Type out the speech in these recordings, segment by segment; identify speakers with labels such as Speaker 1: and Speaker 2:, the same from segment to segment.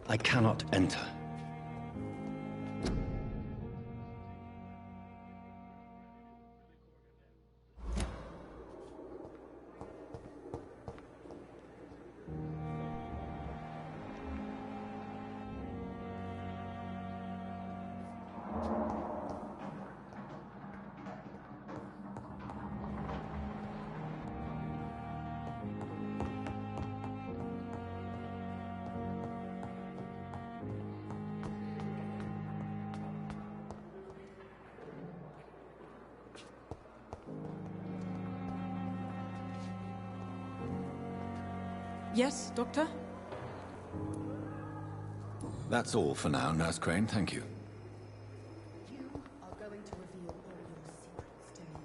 Speaker 1: I cannot enter.
Speaker 2: Yes, Doctor?
Speaker 3: That's all for now, Nurse Crane, thank you.
Speaker 4: You are going to reveal all your secrets to me.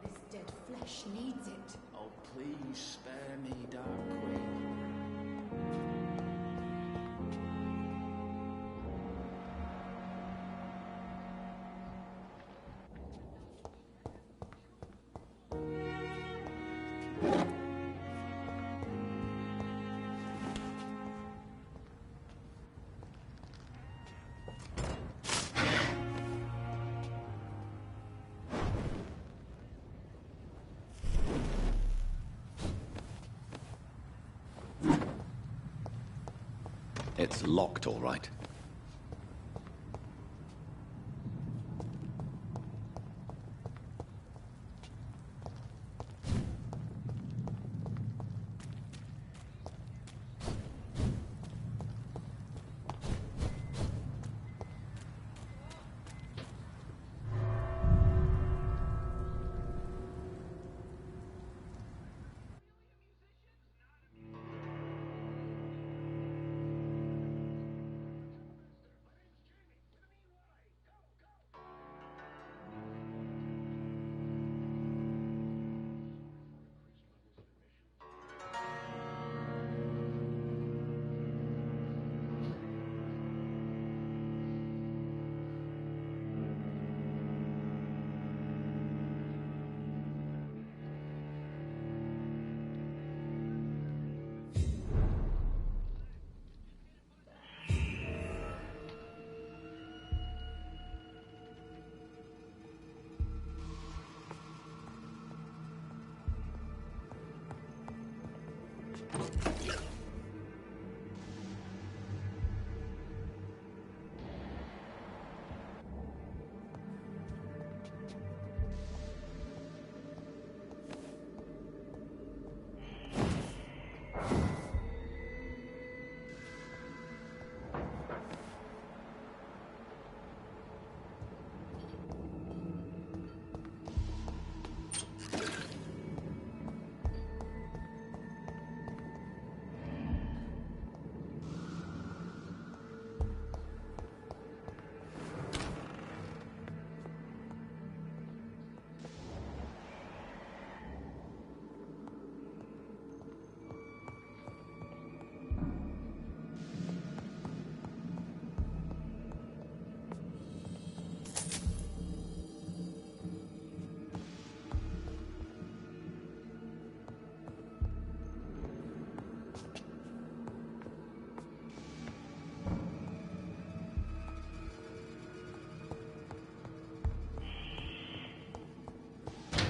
Speaker 4: This dead flesh needs it.
Speaker 5: Oh, please spare me, Dark Queen.
Speaker 3: It's locked, all right.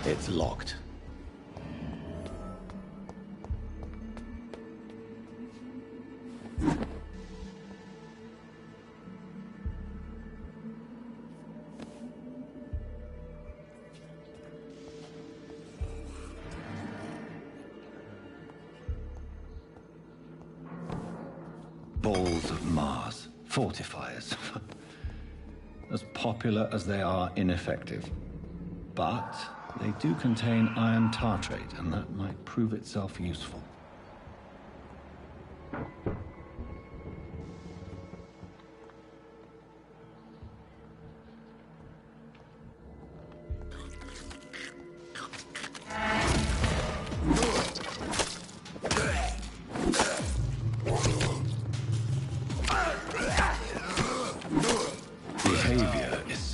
Speaker 3: It's locked. Balls of Mars, fortifiers. As popular as they are ineffective. But they do contain iron tartrate, and that might prove itself useful.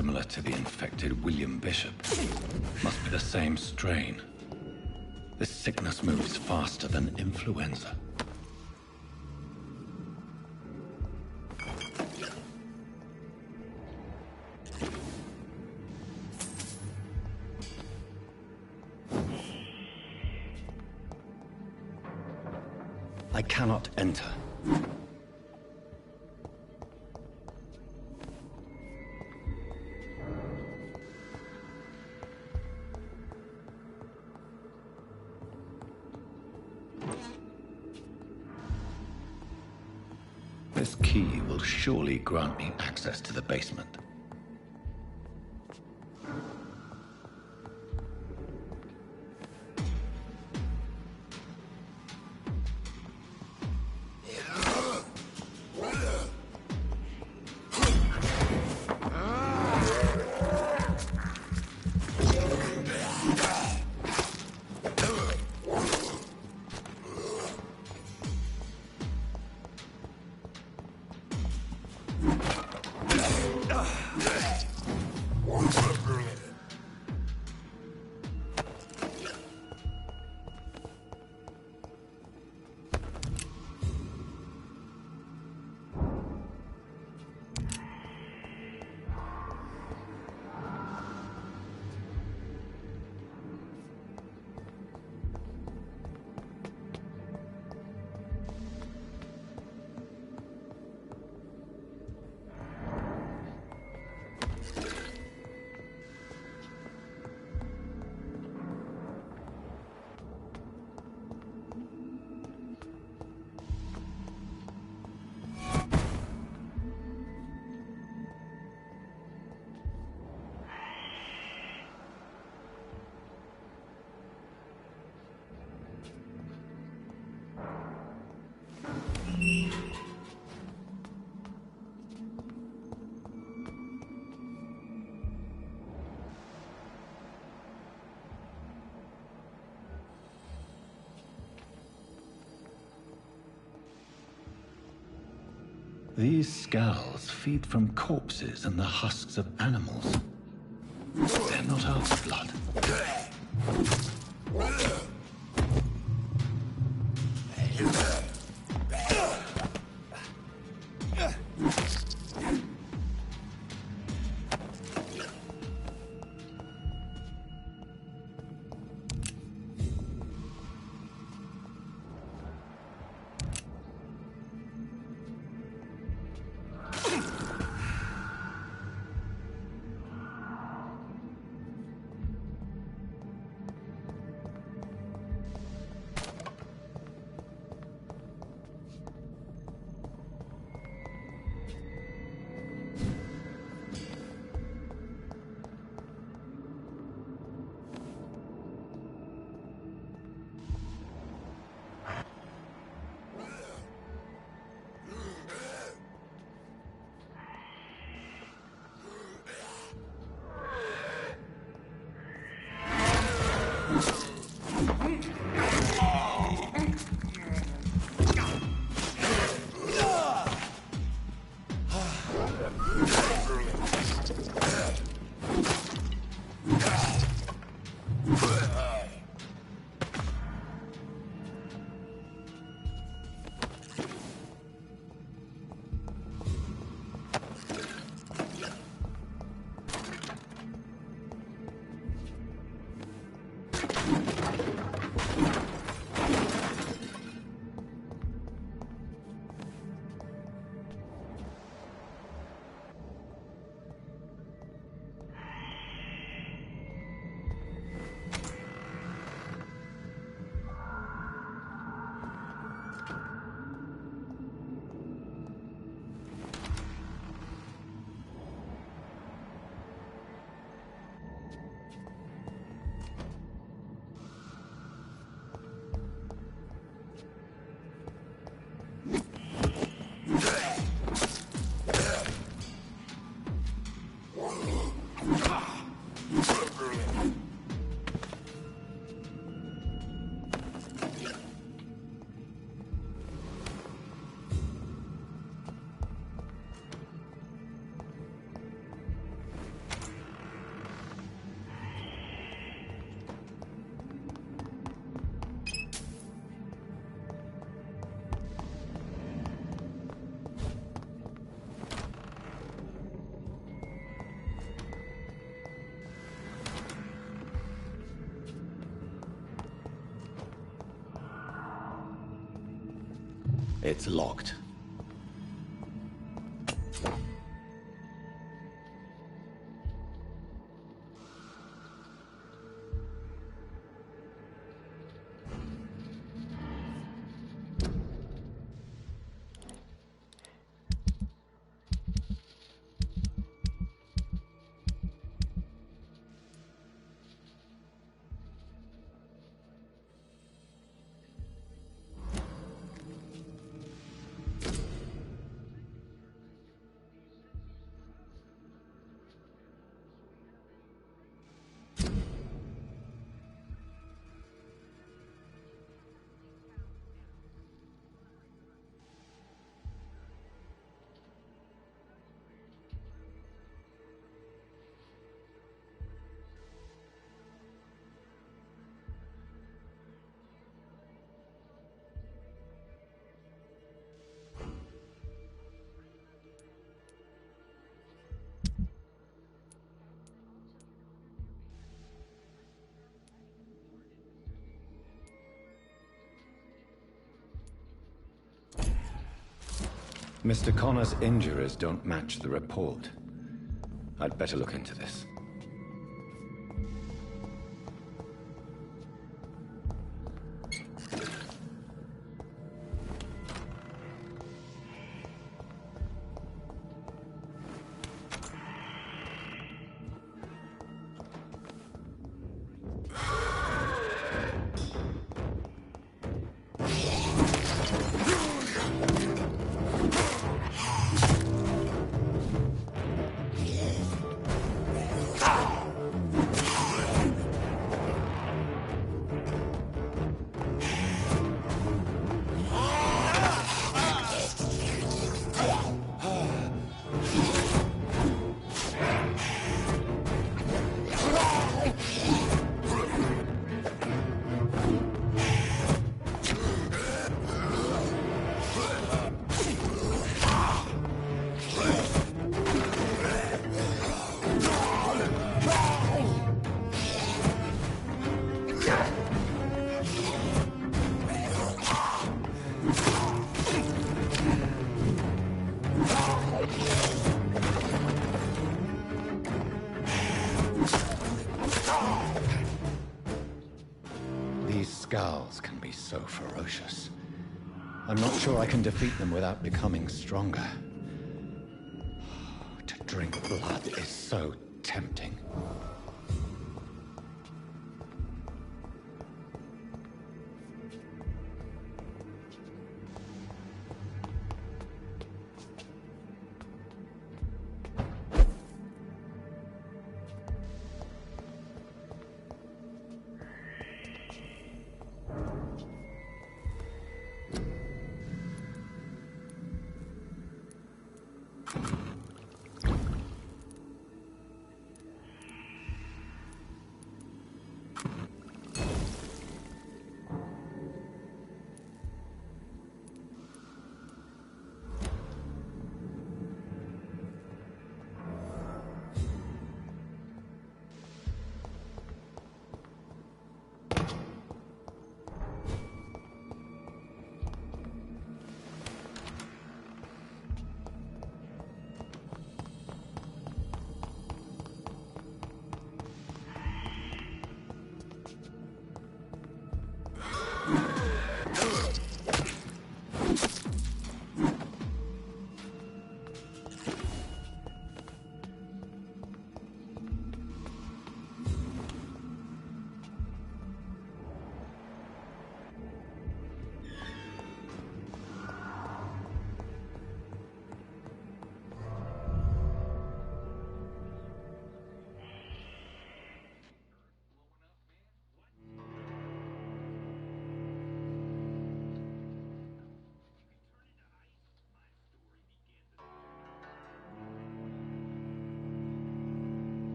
Speaker 3: similar to the infected William Bishop. Must be the same strain. This sickness moves faster than influenza. I cannot enter. This key will surely grant me access to the basement. These skulls feed from corpses and the husks of animals. They're not our blood. It's locked. Mr. Connor's injuries don't match the report. I'd better look into this. Skulls can be so ferocious. I'm not sure I can defeat them without becoming stronger. To drink blood is so tempting.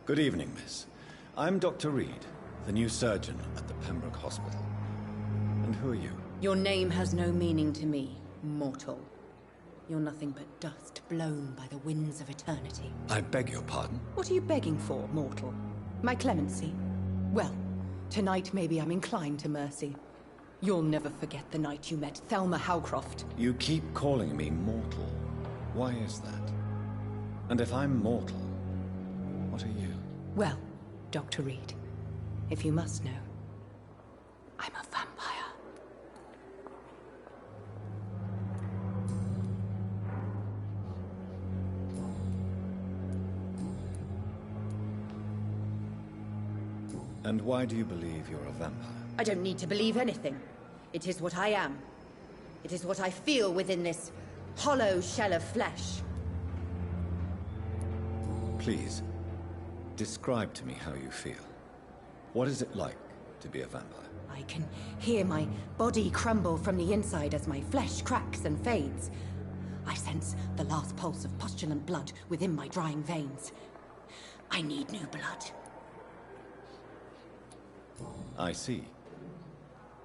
Speaker 3: Good evening, miss. I'm Dr. Reed, the new surgeon at the Pembroke Hospital. And who are you?
Speaker 4: Your name has no meaning to me, mortal. You're nothing but dust blown by the winds of eternity.
Speaker 3: I beg your pardon?
Speaker 4: What are you begging for, mortal? My clemency? Well, tonight maybe I'm inclined to mercy. You'll never forget the night you met Thelma Howcroft.
Speaker 3: You keep calling me mortal. Why is that? And if I'm mortal, what are you?
Speaker 4: Well, Dr. Reed, if you must know, I'm a vampire.
Speaker 3: And why do you believe you're a vampire?
Speaker 4: I don't need to believe anything. It is what I am. It is what I feel within this hollow shell of flesh.
Speaker 3: Please, describe to me how you feel. What is it like to be a vampire?
Speaker 4: I can hear my body crumble from the inside as my flesh cracks and fades. I sense the last pulse of postulant blood within my drying veins. I need new blood.
Speaker 3: I see.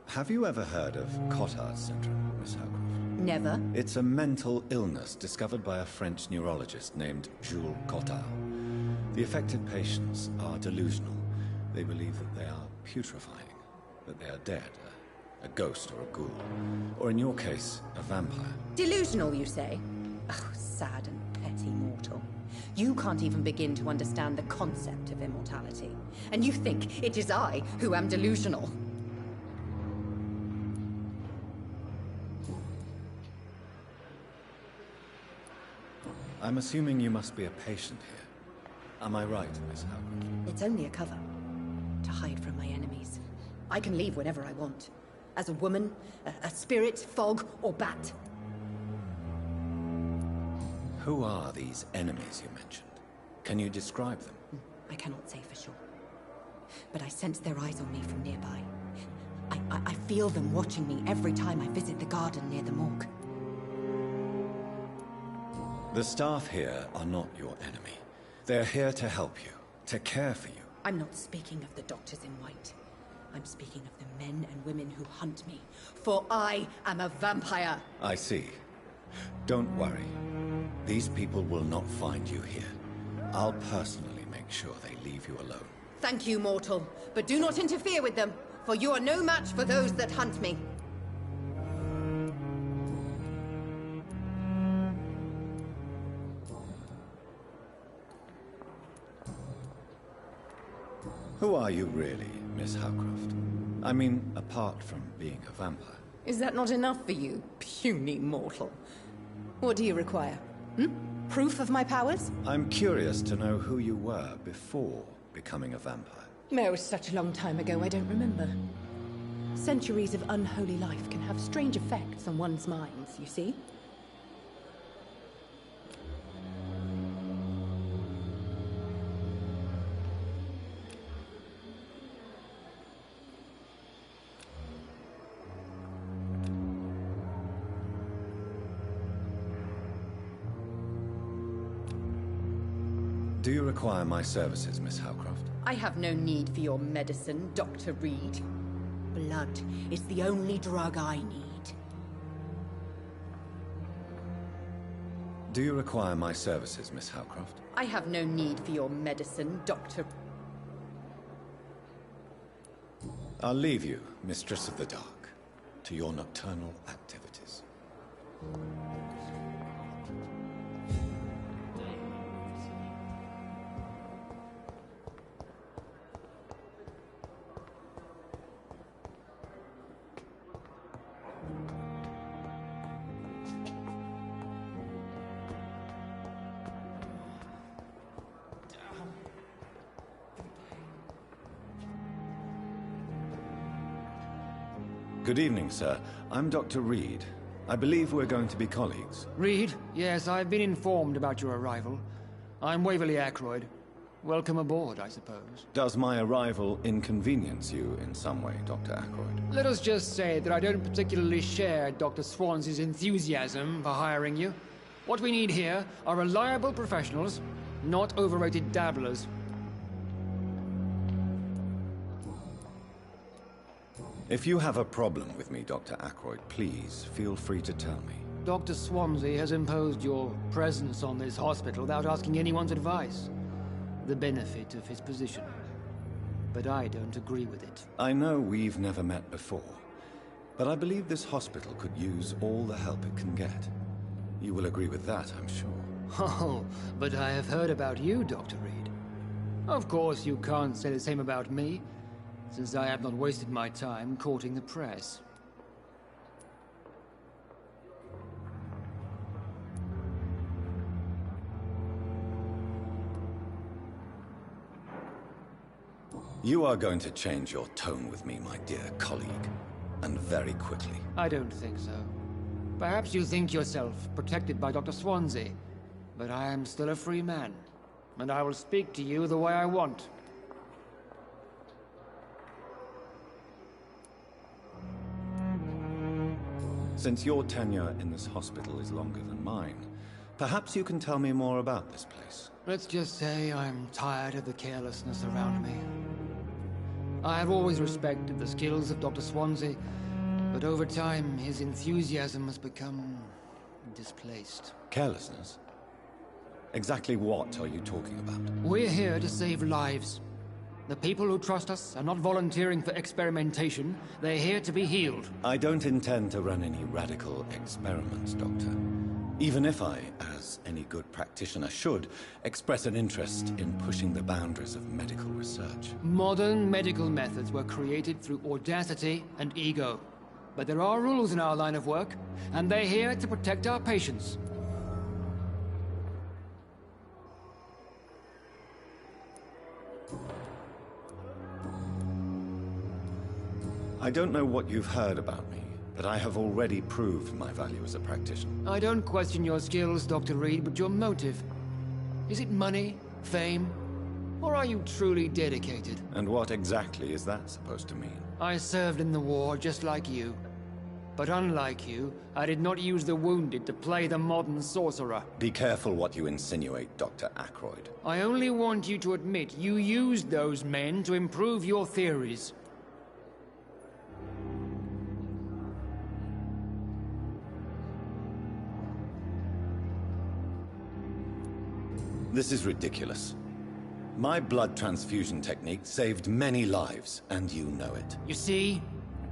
Speaker 3: Have you ever heard of Cotard's syndrome, Miss Howcroft?
Speaker 4: Never.
Speaker 3: It's a mental illness discovered by a French neurologist named Jules Cotard. The affected patients are delusional. They believe that they are putrefying, that they are dead, a ghost or a ghoul, or in your case, a vampire.
Speaker 4: Delusional, you say? Oh, sad and petty mortal. You can't even begin to understand the concept of immortality. And you think it is I who am delusional.
Speaker 3: I'm assuming you must be a patient here. Am I right, Miss Howcroft?
Speaker 4: It's only a cover. To hide from my enemies. I can leave whenever I want. As a woman, a spirit, fog, or bat.
Speaker 3: Who are these enemies you mentioned? Can you describe them?
Speaker 4: I cannot say for sure. But I sense their eyes on me from nearby. I feel them watching me every time I visit the garden near the morgue.
Speaker 3: The staff here are not your enemy. They're here to help you, to care for you.
Speaker 4: I'm not speaking of the doctors in white. I'm speaking of the men and women who hunt me. For I am a vampire!
Speaker 3: I see. Don't worry. These people will not find you here. I'll personally make sure they leave you alone.
Speaker 4: Thank you, mortal. But do not interfere with them, for you are no match for those that hunt me.
Speaker 3: Who are you really, Miss Howcroft? I mean, apart from being a vampire.
Speaker 4: Is that not enough for you, puny mortal? What do you require? Proof of my powers?
Speaker 3: I'm curious to know who you were before becoming a vampire.
Speaker 4: It was such a long time ago, I don't remember. Centuries of unholy life can have strange effects on one's minds, you see?
Speaker 3: Do you require my services, Miss Howcroft?
Speaker 4: I have no need for your medicine, Dr. Reed. Blood is the only drug I need.
Speaker 3: Do you require my services, Miss Howcroft?
Speaker 4: I have no need for your medicine, Dr.
Speaker 3: I'll leave you, Mistress of the Dark, to your nocturnal activities. Good evening, sir. I'm Dr. Reed. I believe we're going to be colleagues.
Speaker 1: Reed? Yes, I've been informed about your arrival. I'm Waverly Ackroyd. Welcome aboard, I suppose.
Speaker 3: Does my arrival inconvenience you in some way, Dr. Ackroyd?
Speaker 1: Let us just say that I don't particularly share Dr. Swans's enthusiasm for hiring you. What we need here are reliable professionals, not overrated dabblers.
Speaker 3: If you have a problem with me, Dr. Ackroyd, please feel free to tell me.
Speaker 1: Dr. Swansea has imposed your presence on this hospital without asking anyone's advice. The benefit of his position. But I don't agree with it.
Speaker 3: I know we've never met before, but I believe this hospital could use all the help it can get. You will agree with that, I'm sure.
Speaker 1: Oh, but I have heard about you, Dr. Reed. Of course, you can't say the same about me, since I have not wasted my time courting the press.
Speaker 3: You are going to change your tone with me, my dear colleague, and very quickly.
Speaker 1: I don't think so. Perhaps you think yourself protected by Dr. Swansea, but I am still a free man, and I will speak to you the way I want.
Speaker 3: Since your tenure in this hospital is longer than mine, perhaps you can tell me more about this place.
Speaker 1: Let's just say I'm tired of the carelessness around me. I have always respected the skills of Dr. Swansea, but over time his enthusiasm has become displaced.
Speaker 3: Carelessness? Exactly what are you talking about?
Speaker 1: We're here to save lives. The people who trust us are not volunteering for experimentation. They're here to be healed.
Speaker 3: I don't intend to run any radical experiments, Doctor. Even if I, as any good practitioner should, express an interest in pushing the boundaries of medical research.
Speaker 1: Modern medical methods were created through audacity and ego. But there are rules in our line of work, and they're here to protect our patients.
Speaker 3: I don't know what you've heard about me, but I have already proved my value as a practitioner.
Speaker 1: I don't question your skills, Dr. Reed, but your motive. Is it money, fame, or are you truly dedicated?
Speaker 3: And what exactly is that supposed to mean?
Speaker 1: I served in the war just like you. But unlike you, I did not use the wounded to play the modern sorcerer.
Speaker 3: Be careful what you insinuate, Dr. Ackroyd.
Speaker 1: I only want you to admit you used those men to improve your theories.
Speaker 3: This is ridiculous. My blood transfusion technique saved many lives, and you know it.
Speaker 1: You see?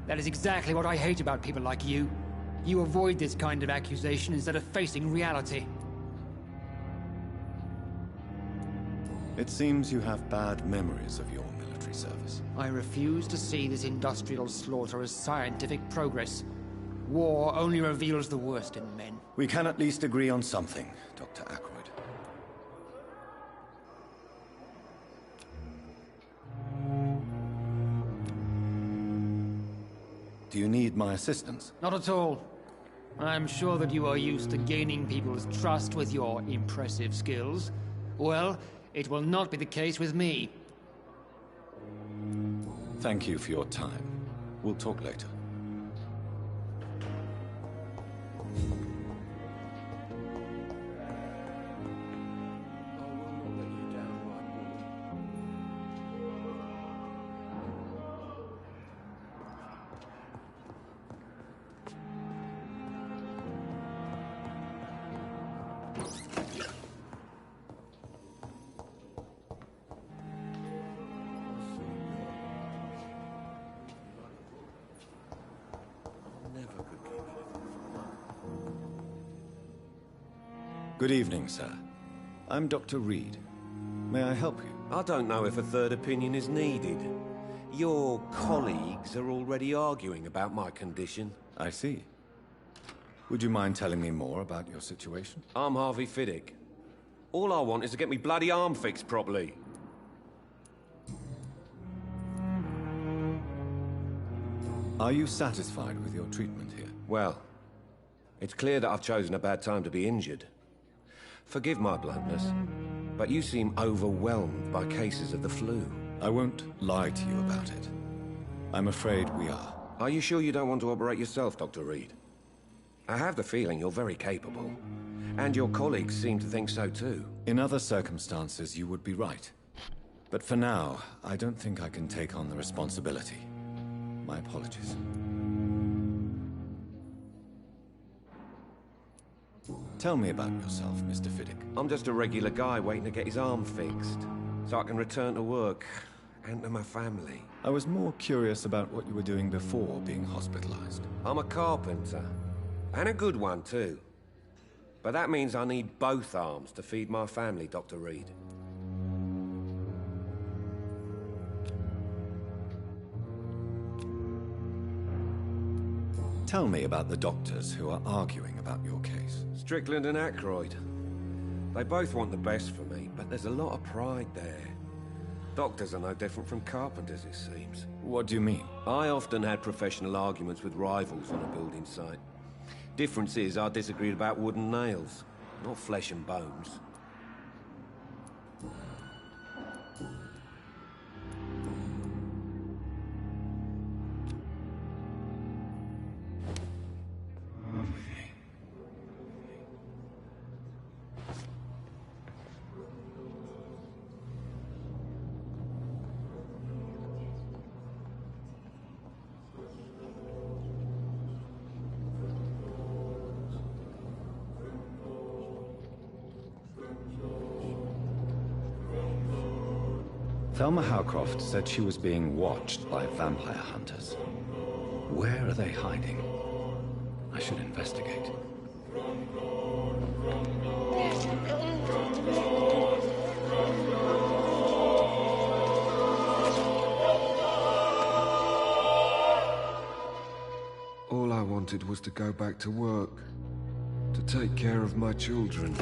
Speaker 1: That is exactly what I hate about people like you. You avoid this kind of accusation instead of facing reality.
Speaker 3: It seems you have bad memories of your military service.
Speaker 1: I refuse to see this industrial slaughter as scientific progress. War only reveals the worst in men.
Speaker 3: We can at least agree on something, Dr. Ackroyd. Do you need my assistance?
Speaker 1: Not at all. I'm sure that you are used to gaining people's trust with your impressive skills. Well, it will not be the case with me.
Speaker 3: Thank you for your time. We'll talk later. Good evening, sir. I'm Dr. Reed. May I help you?
Speaker 6: I don't know if a third opinion is needed. Your colleagues are already arguing about my condition.
Speaker 3: I see. Would you mind telling me more about your situation?
Speaker 6: I'm Harvey Fiddick. All I want is to get me bloody arm fixed properly.
Speaker 3: Are you satisfied with your treatment here?
Speaker 6: Well, it's clear that I've chosen a bad time to be injured. Forgive my bluntness, but you seem overwhelmed by cases of the flu.
Speaker 3: I won't lie to you about it. I'm afraid we are.
Speaker 6: Are you sure you don't want to operate yourself, Dr. Reed? I have the feeling you're very capable, and your colleagues seem to think so too.
Speaker 3: In other circumstances, you would be right. But for now, I don't think I can take on the responsibility. My apologies. Tell me about yourself, Mr. Fiddick.
Speaker 6: I'm just a regular guy waiting to get his arm fixed, so I can return to work and to my family.
Speaker 3: I was more curious about what you were doing before being hospitalized.
Speaker 6: I'm a carpenter, and a good one too. But that means I need both arms to feed my family, Dr. Reed.
Speaker 3: Tell me about the doctors who are arguing about your case.
Speaker 6: Strickland and Aykroyd. They both want the best for me, but there's a lot of pride there. Doctors are no different from carpenters, it seems.
Speaker 3: What do you mean?
Speaker 6: I often had professional arguments with rivals on a building site. Difference is, I disagreed about wooden nails, not flesh and bones.
Speaker 3: Thelma Howcroft said she was being watched by vampire hunters. Where are they hiding? I should investigate.
Speaker 6: All I wanted was to go back to work, to take care of my children.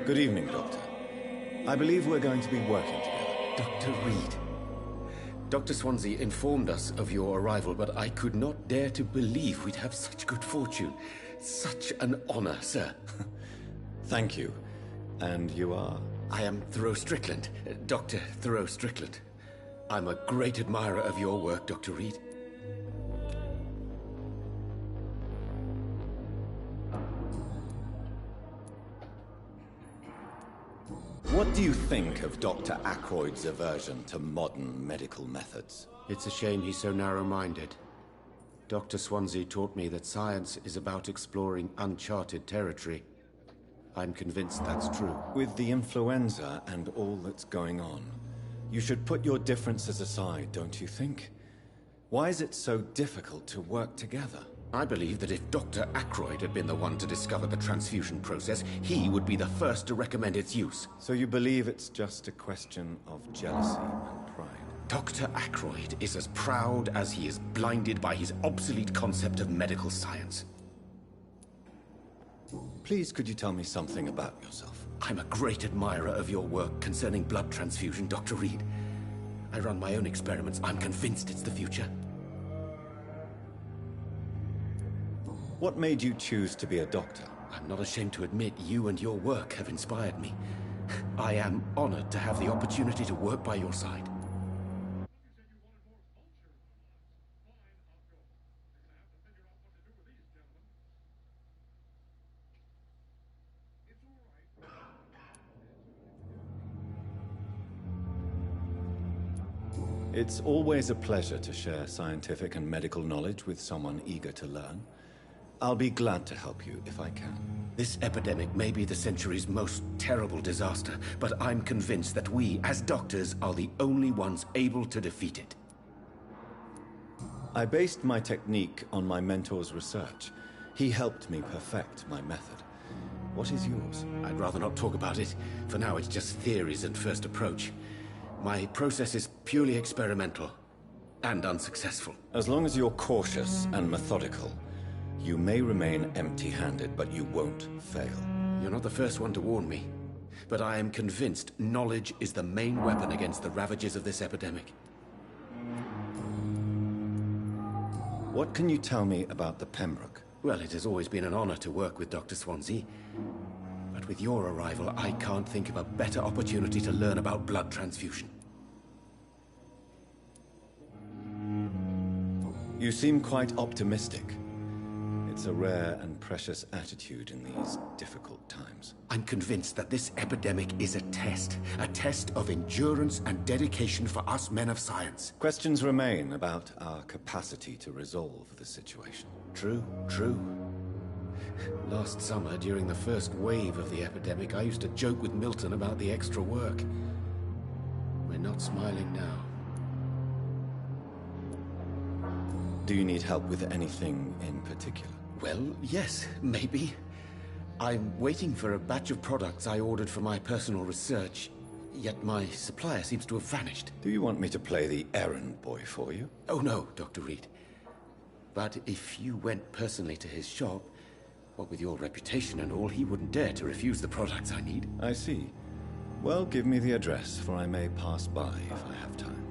Speaker 3: Good evening, Doctor. I believe we're going to be working together.
Speaker 7: Dr. Reed. Dr. Swansea informed us of your arrival, but I could not dare to believe we'd have such good fortune. Such an honor, sir.
Speaker 3: Thank you. And you are?
Speaker 7: I am Thoreau Strickland, Dr. Thoreau Strickland. I'm a great admirer of your work, Dr. Reed.
Speaker 3: What do you think of Dr. Aykroyd's aversion to modern medical methods?
Speaker 7: It's a shame he's so narrow-minded. Dr. Swansea taught me that science is about exploring uncharted territory. I'm convinced that's true.
Speaker 3: With the influenza and all that's going on, you should put your differences aside, don't you think? Why is it so difficult to work together?
Speaker 7: I believe that if Dr. Aykroyd had been the one to discover the transfusion process, he would be the first to recommend its use.
Speaker 3: So you believe it's just a question of jealousy and pride?
Speaker 7: Dr. Aykroyd is as proud as he is blinded by his obsolete concept of medical science.
Speaker 3: Please, could you tell me something about yourself?
Speaker 7: I'm a great admirer of your work concerning blood transfusion, Dr. Reed. I run my own experiments. I'm convinced it's the future.
Speaker 3: What made you choose to be a doctor?
Speaker 7: I'm not ashamed to admit you and your work have inspired me. I am honored to have the opportunity to work by your side.
Speaker 3: It's always a pleasure to share scientific and medical knowledge with someone eager to learn. I'll be glad to help you if I can.
Speaker 7: This epidemic may be the century's most terrible disaster, but I'm convinced that we, as doctors, are the only ones able to defeat it.
Speaker 3: I based my technique on my mentor's research. He helped me perfect my method. What is yours?
Speaker 7: I'd rather not talk about it. For now, it's just theories and first approach. My process is purely experimental and unsuccessful.
Speaker 3: As long as you're cautious and methodical, you may remain empty-handed, but you won't fail.
Speaker 7: You're not the first one to warn me, but I am convinced knowledge is the main weapon against the ravages of this epidemic.
Speaker 3: What can you tell me about the Pembroke?
Speaker 7: Well, it has always been an honor to work with Dr. Swansea. But with your arrival, I can't think of a better opportunity to learn about blood transfusion.
Speaker 3: You seem quite optimistic. It's a rare and precious attitude in these difficult times.
Speaker 7: I'm convinced that this epidemic is a test of endurance and dedication for us men of science.
Speaker 3: Questions remain about our capacity to resolve the situation.
Speaker 7: True, true. Last summer, during the first wave of the epidemic, I used to joke with Milton about the extra work. We're not smiling now.
Speaker 3: Do you need help with anything in particular?
Speaker 7: Well, yes, maybe. I'm waiting for a batch of products I ordered for my personal research, yet my supplier seems to have vanished.
Speaker 3: Do you want me to play the errand boy for you?
Speaker 7: Oh no, Dr. Reed. But if you went personally to his shop, what with your reputation and all, he wouldn't dare to refuse the products I need.
Speaker 3: I see. Well, give me the address, for I may pass by if I have time.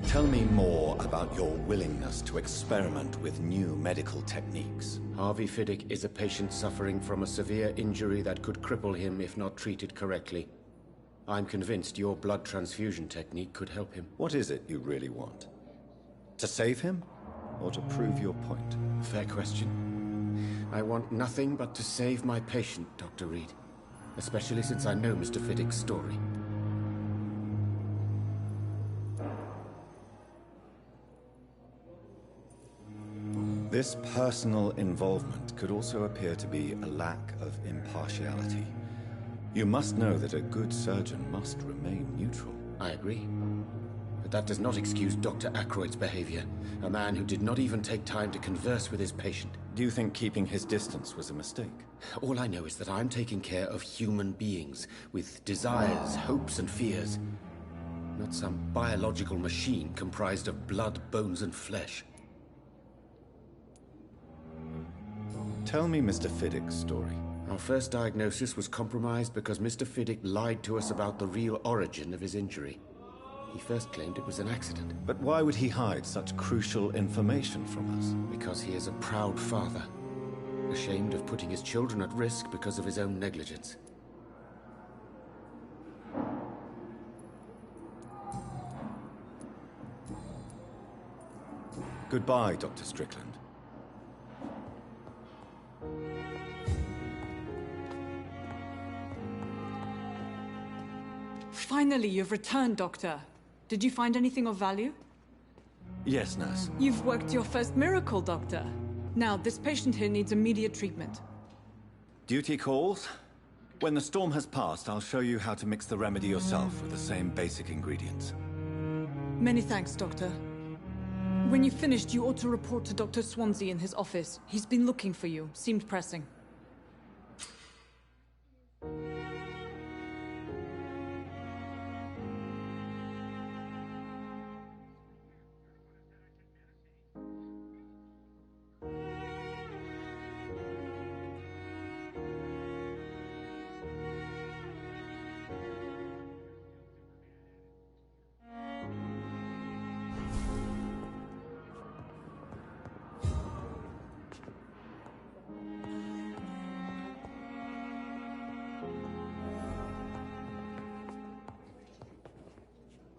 Speaker 3: Tell me more about your willingness to experiment with new medical techniques.
Speaker 7: Harvey Fiddick is a patient suffering from a severe injury that could cripple him if not treated correctly. I'm convinced your blood transfusion technique could help him.
Speaker 3: What is it you really want? To save him? Or to prove your point?
Speaker 7: Fair question. I want nothing but to save my patient, Dr. Reed. Especially since I know Mr. Fiddick's story.
Speaker 3: This personal involvement could also appear to be a lack of impartiality. You must know that a good surgeon must remain neutral.
Speaker 7: I agree. But that does not excuse Dr. Ackroyd's behavior. A man who did not even take time to converse with his patient.
Speaker 3: Do you think keeping his distance was a mistake?
Speaker 7: All I know is that I'm taking care of human beings with desires, hopes, and fears. Not some biological machine comprised of blood, bones, and flesh.
Speaker 3: Tell me Mr. Fiddick's story.
Speaker 7: Our first diagnosis was compromised because Mr. Fiddick lied to us about the real origin of his injury. He first claimed it was an accident.
Speaker 3: But why would he hide such crucial information from us?
Speaker 7: Because he is a proud father, ashamed of putting his children at risk because of his own negligence.
Speaker 3: Goodbye, Dr. Strickland.
Speaker 2: Finally, you've returned, Doctor. Did you find anything of value?
Speaker 3: Yes, nurse.
Speaker 2: You've worked your first miracle, Doctor. Now, this patient here needs immediate treatment.
Speaker 3: Duty calls. When the storm has passed, I'll show you how to mix the remedy yourself with the same basic ingredients.
Speaker 2: Many thanks, Doctor. When you've finished, you ought to report to Dr. Swansea in his office. He's been looking for you. Seemed pressing.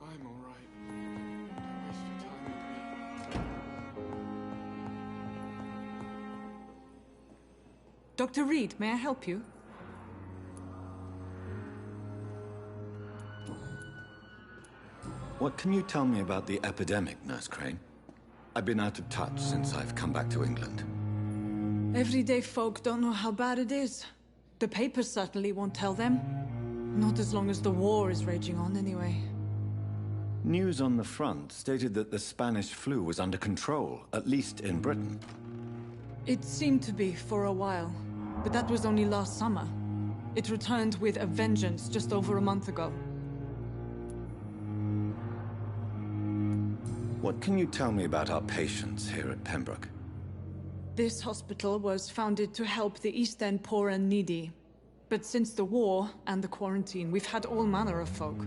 Speaker 5: I'm all right. Don't waste your time with me.
Speaker 2: Dr. Reed, may I help you?
Speaker 3: What can you tell me about the epidemic, Nurse Crane? I've been out of touch since I've come back to England.
Speaker 2: Everyday folk don't know how bad it is. The papers certainly won't tell them. Not as long as the war is raging on, anyway.
Speaker 3: News on the front stated that the Spanish flu was under control, at least in Britain.
Speaker 2: It seemed to be for a while, but that was only last summer. It returned with a vengeance just over a month ago.
Speaker 3: What can you tell me about our patients here at Pembroke?
Speaker 2: This hospital was founded to help the East End poor and needy. But since the war and the quarantine, we've had all manner of folk.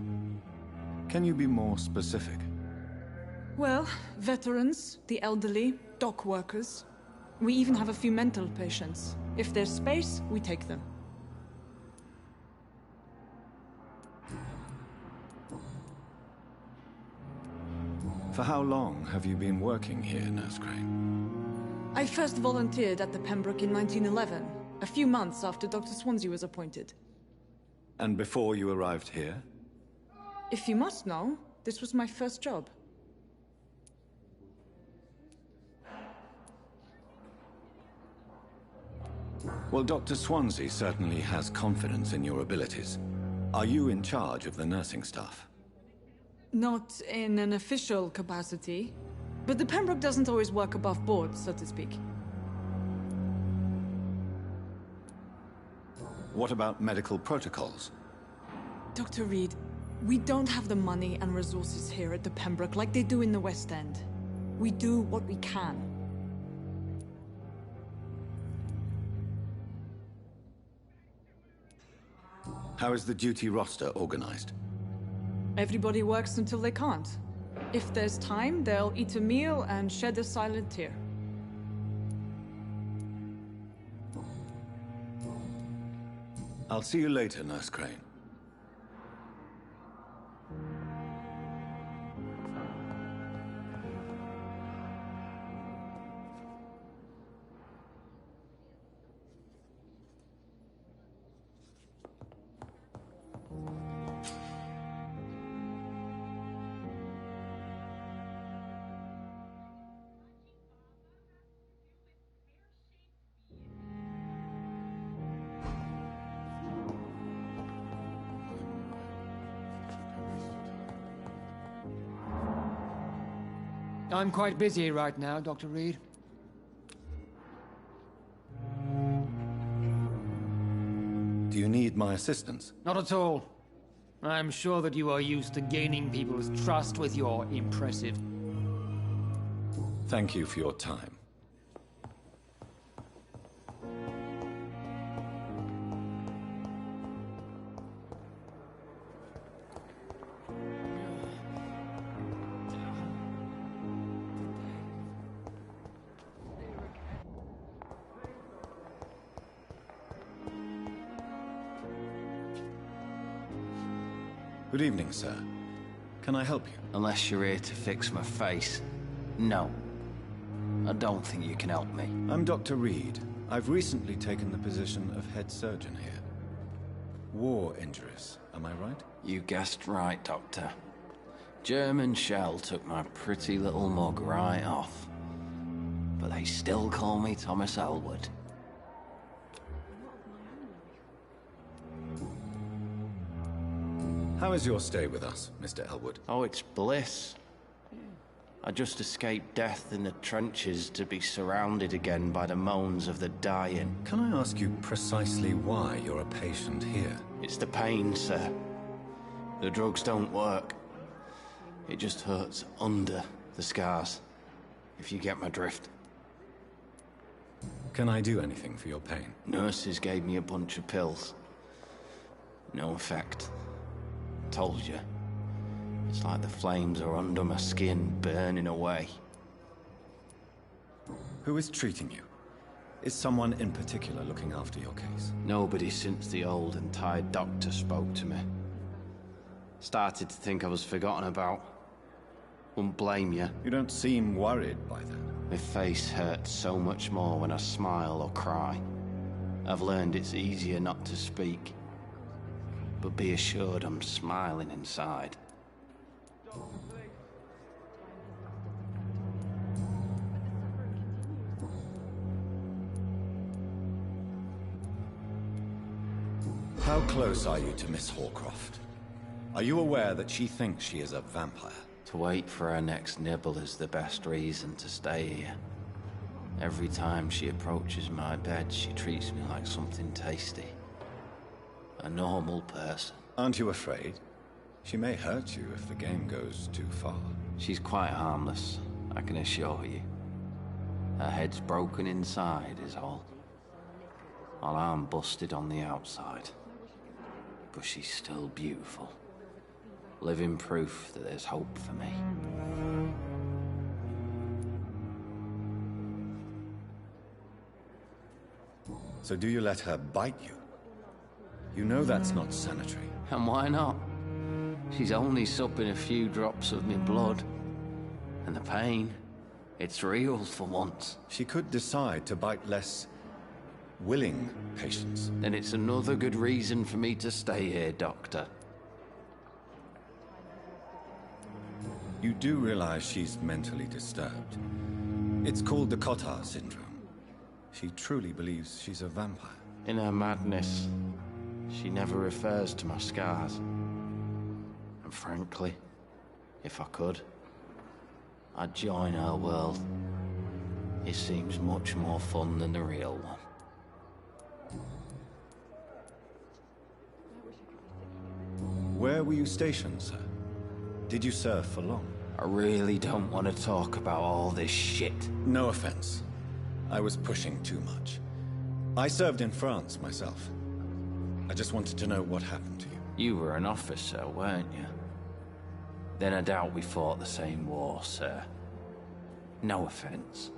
Speaker 3: Can you be more specific?
Speaker 2: Well, veterans, the elderly, dock workers. We even have a few mental patients. If there's space, we take them.
Speaker 3: For how long have you been working here, Nurse Crane?
Speaker 2: I first volunteered at the Pembroke in 1911, a few months after Dr. Swansea was appointed.
Speaker 3: And before you arrived here?
Speaker 2: If you must know, this was my first job.
Speaker 3: Well, Dr. Swansea certainly has confidence in your abilities. Are you in charge of the nursing staff?
Speaker 2: Not in an official capacity, but the Pembroke doesn't always work above board, so to speak.
Speaker 3: What about medical protocols?
Speaker 2: Dr. Reed, we don't have the money and resources here at the Pembroke like they do in the West End. We do what we can.
Speaker 3: How is the duty roster organized?
Speaker 2: Everybody works until they can't. If there's time, they'll eat a meal and shed a silent tear.
Speaker 3: I'll see you later, Nurse Crane.
Speaker 1: I'm quite busy right now, Dr. Reed.
Speaker 3: Do you need my assistance?
Speaker 1: Not at all. I'm sure that you are used to gaining people's trust with your impressive...
Speaker 3: Thank you for your time. Good evening, sir. Can I help you?
Speaker 8: Unless you're here to fix my face. No. I don't think you can help me.
Speaker 3: I'm Dr. Reed. I've recently taken the position of head surgeon here. War injuries, am I right?
Speaker 8: You guessed right, Doctor. German shell took my pretty little mug right off. But they still call me Thomas Elwood.
Speaker 3: How is your stay with us, Mr. Elwood?
Speaker 8: Oh, it's bliss. I just escaped death in the trenches to be surrounded again by the moans of the dying.
Speaker 3: Can I ask you precisely why you're a patient here?
Speaker 8: It's the pain, sir. The drugs don't work. It just hurts under the scars, if you get my drift.
Speaker 3: Can I do anything for your pain?
Speaker 8: Nurses gave me a bunch of pills. No effect. Told you. It's like the flames are under my skin, burning away.
Speaker 3: Who is treating you? Is someone in particular looking after your case?
Speaker 8: Nobody since the old and tired doctor spoke to me. Started to think I was forgotten about. Wouldn't blame you.
Speaker 3: You don't seem worried by that.
Speaker 8: My face hurts so much more when I smile or cry. I've learned it's easier not to speak. But be assured I'm smiling inside.
Speaker 3: How close are you to Miss Horcroft? Are you aware that she thinks she is a vampire?
Speaker 8: To wait for her next nibble is the best reason to stay here. Every time she approaches my bed, she treats me like something tasty. A normal person.
Speaker 3: Aren't you afraid? She may hurt you if the game goes too far.
Speaker 8: She's quite harmless, I can assure you. Her head's broken inside is all. While I'm busted on the outside. But she's still beautiful. Living proof that there's hope for me.
Speaker 3: So do you let her bite you? You know that's not sanitary.
Speaker 8: And why not? She's only supping a few drops of me blood. And the pain, it's real for once.
Speaker 3: She could decide to bite less willing patients.
Speaker 8: Then it's another good reason for me to stay here, Doctor.
Speaker 3: You do realize she's mentally disturbed. It's called the Cotard syndrome. She truly believes she's a vampire.
Speaker 8: In her madness, she never refers to my scars. And frankly, if I could, I'd join her world. It seems much more fun than the real one.
Speaker 3: Where were you stationed, sir? Did you serve for long?
Speaker 8: I really don't want to talk about all this shit.
Speaker 3: No offense. I was pushing too much. I served in France myself. I just wanted to know what happened to you.
Speaker 8: You were an officer, weren't you? Then I doubt we fought the same war, sir. No offense.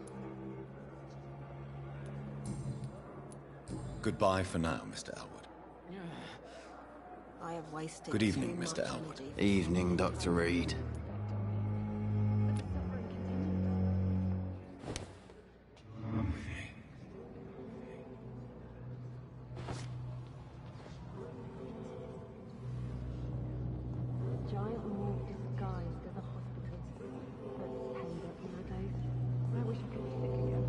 Speaker 3: Goodbye for now, Mr. Elwood.
Speaker 9: I have wasted
Speaker 3: Good evening,
Speaker 9: too
Speaker 3: Mr.
Speaker 9: much
Speaker 3: Elwood.
Speaker 9: energy.
Speaker 8: Evening, Dr. Reed.
Speaker 9: Giant morgue disguised as a hospital. That's tender nowadays. I wish I could be sick again.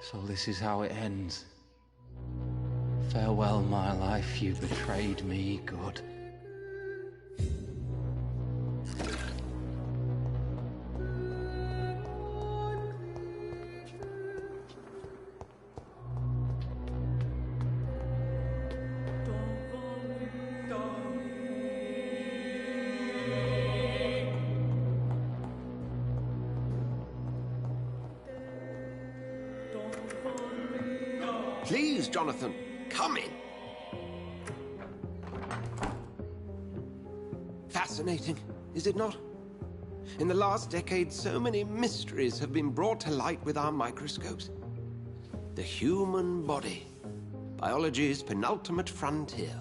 Speaker 8: So this is how it ends. Farewell, my life, you betrayed me, good.
Speaker 6: Please, Jonathan, come in. Fascinating, is it not? In the last decade, so many mysteries have been brought to light with our microscopes. The human body, biology's penultimate frontier.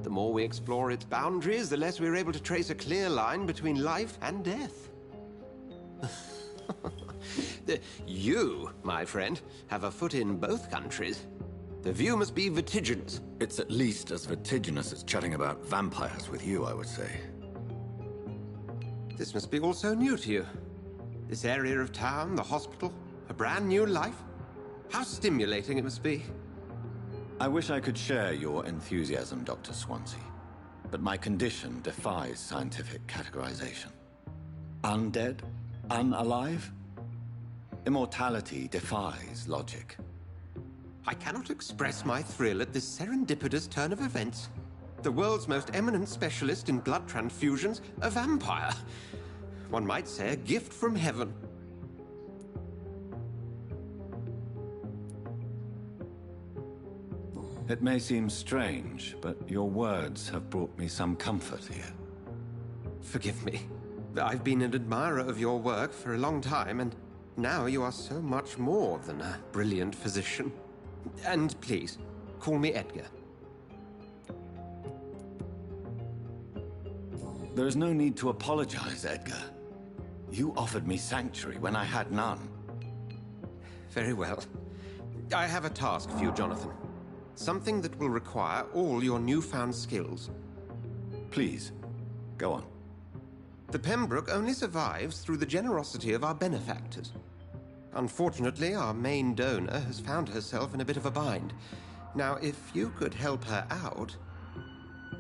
Speaker 6: The more we explore its boundaries, the less we're able to trace a clear line between life and death. You, my friend, have a foot in both countries. The view must be vertiginous.
Speaker 3: It's at least as vertiginous as chatting about vampires with you, I would say.
Speaker 6: This must be all so new to you. This area of town, the hospital, a brand new life. How stimulating it must be.
Speaker 3: I wish I could share your enthusiasm, Dr. Swansea. But my condition defies scientific categorization. Undead? Unalive? Immortality defies logic.
Speaker 6: I cannot express my thrill at this serendipitous turn of events. The world's most eminent specialist in blood transfusions, a vampire. One might say a gift from heaven.
Speaker 3: It may seem strange, but your words have brought me some comfort here.
Speaker 6: Forgive me. I've been an admirer of your work for a long time, and now you are so much more than a brilliant physician. And please, call me Edgar.
Speaker 3: There is no need to apologize, Edgar. You offered me sanctuary when I had none.
Speaker 6: Very well. I have a task for you, Jonathan. Something that will require all your newfound skills.
Speaker 3: Please, go on.
Speaker 6: The Pembroke only survives through the generosity of our benefactors. Unfortunately, our main donor has found herself in a bit of a bind. Now, if you could help her out...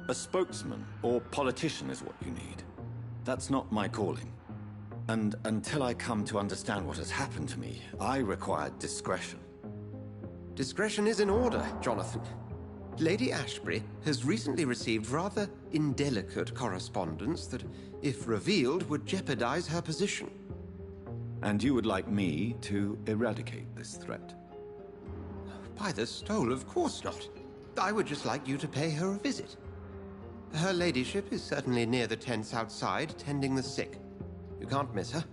Speaker 3: A spokesman or politician is what you need. That's not my calling. And until I come to understand what has happened to me, I require discretion.
Speaker 6: Discretion is in order, Jonathan. Lady Ashbury has recently received rather indelicate correspondence that, if revealed, would jeopardize her position.
Speaker 3: And you would like me to eradicate this threat?
Speaker 6: By the stole, of course not. I would just like you to pay her a visit. Her ladyship is certainly near the tents outside, tending the sick. You can't miss her.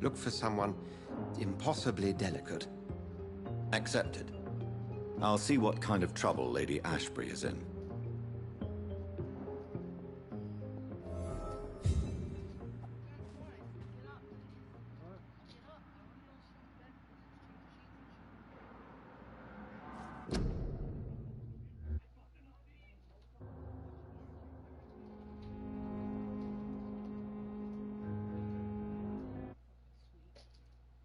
Speaker 6: Look for someone impossibly delicate.
Speaker 3: Accepted. I'll see what kind of trouble Lady Ashbury is in.